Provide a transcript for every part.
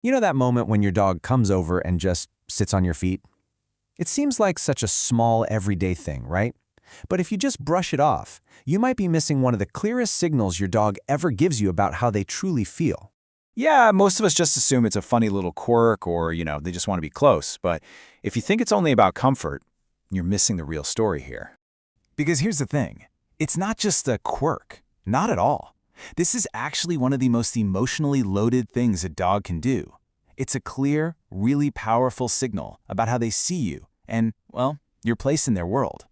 You know that moment when your dog comes over and just sits on your feet? It seems like such a small, everyday thing, right? But if you just brush it off, you might be missing one of the clearest signals your dog ever gives you about how they truly feel. Yeah, most of us just assume it's a funny little quirk or, they just want to be close. But if you think it's only about comfort, you're missing the real story here. Because here's the thing, it's not just a quirk, not at all. This is actually one of the most emotionally loaded things a dog can do. It's a clear, really powerful signal about how they see you and, well, your place in their world.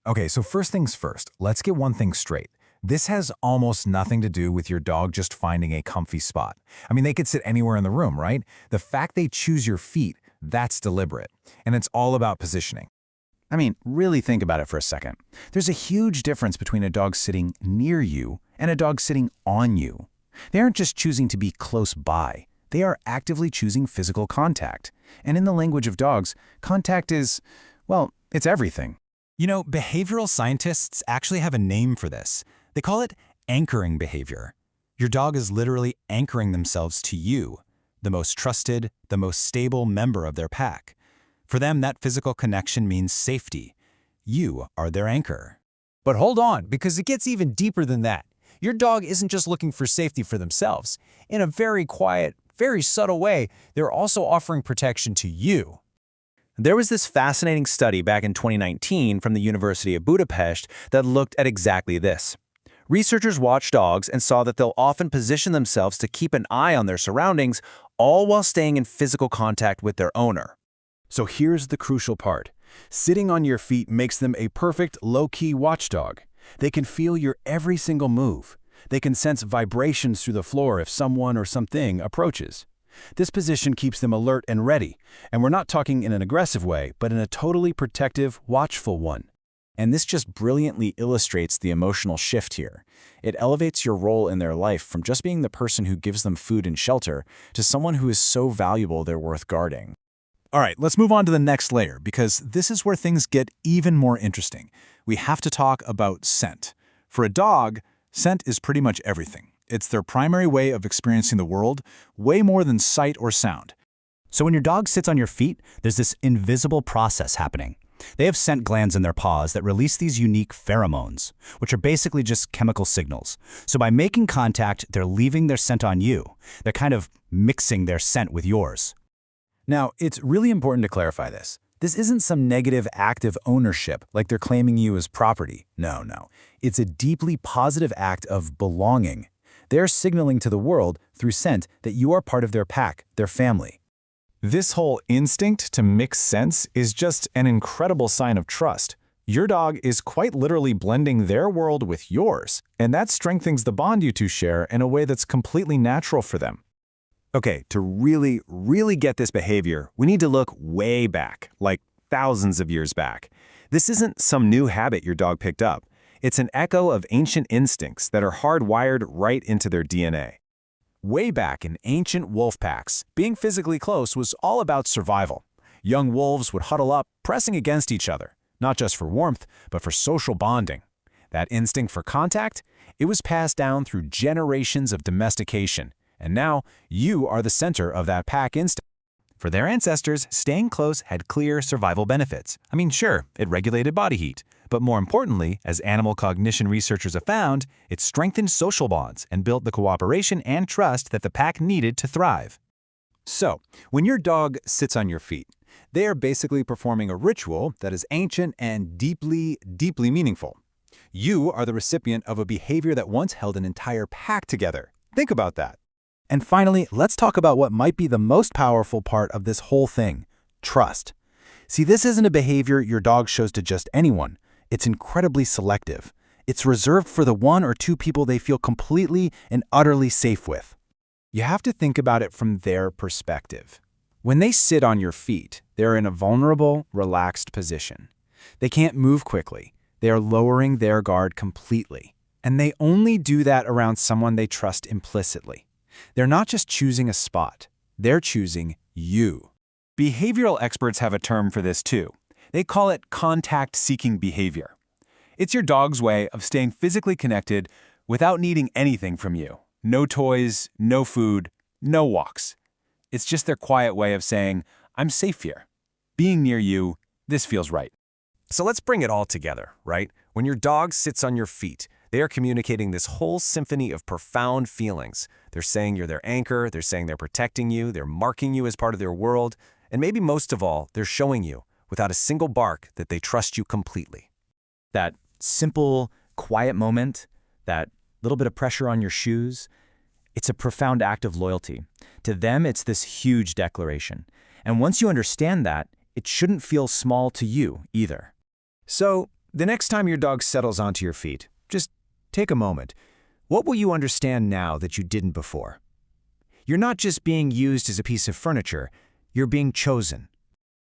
Okay, so first things first, let's get one thing straight. This has almost nothing to do with your dog just finding a comfy spot. I mean, they could sit anywhere in the room, right? The fact they choose your feet, that's deliberate. And it's all about positioning. I mean, really think about it for a second. There's a huge difference between a dog sitting near you and a dog sitting on you. They aren't just choosing to be close by. They are actively choosing physical contact. And in the language of dogs, contact is, well, it's everything. You know, behavioral scientists actually have a name for this. They call it anchoring behavior. Your dog is literally anchoring themselves to you, the most trusted, the most stable member of their pack. For them, that physical connection means safety. You are their anchor. But hold on, because it gets even deeper than that. Your dog isn't just looking for safety for themselves. In a very quiet, very subtle way, they're also offering protection to you. There was this fascinating study back in 2019 from the University of Budapest that looked at exactly this. Researchers watched dogs and saw that they'll often position themselves to keep an eye on their surroundings, all while staying in physical contact with their owner. So here's the crucial part. Sitting on your feet makes them a perfect low-key watchdog. They can feel your every single move. They can sense vibrations through the floor if someone or something approaches. This position keeps them alert and ready, and we're not talking in an aggressive way, but in a totally protective, watchful one. And this just brilliantly illustrates the emotional shift here. It elevates your role in their life from just being the person who gives them food and shelter to someone who is so valuable they're worth guarding. All right, let's move on to the next layer, because this is where things get even more interesting. We have to talk about scent. For a dog, scent is pretty much everything. It's their primary way of experiencing the world, way more than sight or sound. So when your dog sits on your feet, there's this invisible process happening. They have scent glands in their paws that release these unique pheromones, which are basically just chemical signals. So by making contact, they're leaving their scent on you. They're kind of mixing their scent with yours. Now, it's really important to clarify this. This isn't some negative act of ownership, like they're claiming you as property. No. It's a deeply positive act of belonging. They're signaling to the world through scent that you are part of their pack, their family. This whole instinct to mix scents is just an incredible sign of trust. Your dog is quite literally blending their world with yours, and that strengthens the bond you two share in a way that's completely natural for them. Okay, to really, really get this behavior, we need to look way back, like thousands of years back. This isn't some new habit your dog picked up. It's an echo of ancient instincts that are hardwired right into their DNA. Way back in ancient wolf packs, being physically close was all about survival. Young wolves would huddle up, pressing against each other, not just for warmth, but for social bonding. That instinct for contact, it was passed down through generations of domestication. And now, you are the center of that pack instinct. For their ancestors, staying close had clear survival benefits. I mean, sure, it regulated body heat. But more importantly, as animal cognition researchers have found, it strengthened social bonds and built the cooperation and trust that the pack needed to thrive. So, when your dog sits on your feet, they are basically performing a ritual that is ancient and deeply, deeply meaningful. You are the recipient of a behavior that once held an entire pack together. Think about that. And finally, let's talk about what might be the most powerful part of this whole thing, trust. See, this isn't a behavior your dog shows to just anyone. It's incredibly selective. It's reserved for the one or two people they feel completely and utterly safe with. You have to think about it from their perspective. When they sit on your feet, they're in a vulnerable, relaxed position. They can't move quickly. They are lowering their guard completely. And they only do that around someone they trust implicitly. They're not just choosing a spot. They're choosing you. Behavioral experts have a term for this too. They call it contact-seeking behavior. It's your dog's way of staying physically connected without needing anything from you. No toys, no food, no walks. It's just their quiet way of saying, I'm safe here. Being near you, this feels right. So let's bring it all together, right? When your dog sits on your feet, they are communicating this whole symphony of profound feelings. They're saying you're their anchor, they're saying they're protecting you, they're marking you as part of their world, and maybe most of all, they're showing you, without a single bark, that they trust you completely. That simple, quiet moment, that little bit of pressure on your shoes, it's a profound act of loyalty. To them, it's this huge declaration. And once you understand that, it shouldn't feel small to you either. So, the next time your dog settles onto your feet, just take a moment. What will you understand now that you didn't before? You're not just being used as a piece of furniture, you're being chosen.